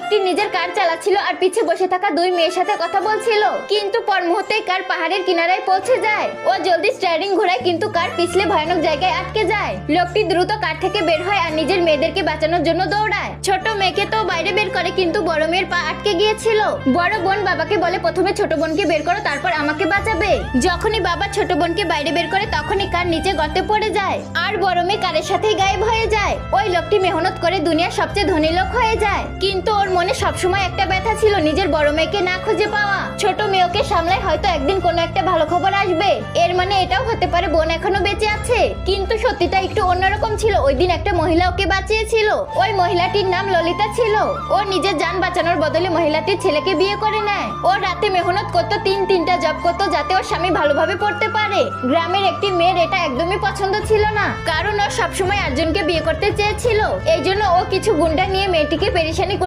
লোকটি নিজের কার চালাচ্ছিল আর পিছে বসে থাকা দুই মেয়ের সাথে কথা বলছিল, কিন্তু পর মুহূর্তেই কার পাহাড়ের কিনারায় পৌঁছে যায়। ও জলদি স্টিয়ারিং ঘোরায় কিন্তু কার পিছলে ভয়ানক জায়গায় আটকে যায়। লোকটি দ্রুত কার থেকে বের হয় আর নিজের মেয়েদেরকে বাঁচানোর জন্য দৌড়ায়। ছোট মেয়েকে তো বাইরে বের করে কিন্তু বড় মেয়ের পা আটকে গিয়েছিল। বড় বোন বাবাকে বলে প্রথমে ছোট বোনকে বের করো তারপর আমাকে বাঁচাবে। যখনই বাবা ছোট বোনকে বাইরে বের করে তখনই কার নিচে গর্তে পড়ে যায় আর বড় মেয়ে কারের সাথেই গায়েব হয়ে যায়। ওই লোকটি মেহনত করে দুনিয়ার সবচেয়ে ধনী লোক হয়ে যায়, কিন্তু ওর মনে সবসময় একটা ব্যথা ছিল নিজের বড় মেয়েকে না খুঁজে পাওয়া। ছোট মেয়েকে সামলায় হয়তো একদিন কোনো একটা ভালো খবর আসবে, এর মানে এটাও হতে পারে বোন এখনো বেঁচে আছে। কিন্তু সত্যিটা একটু অন্যরকম ছিল। ওই দিন একটা মহিলা ওকে বাঁচিয়েছিল। ওই মহিলাটির নাম ললিতা ছিল। ও নিজের জান বাঁচানোর বদলে মহিলাটির ছেলেকে বিয়ে করে নেয়। ও রাতে মেহনত করতো, তিনটা জব করতো যাতে ওর স্বামী ভালোভাবে পড়তে পারে। গ্রামের একটি মেয়ের এটা একদমই পছন্দ ছিল না, কারণ ও সবসময় আর্জুনকে বিয়ে করতে চেয়েছিল। এই জন্য ও কিছু গুন্ডা নিয়ে মেয়েটিকে পেরেশানি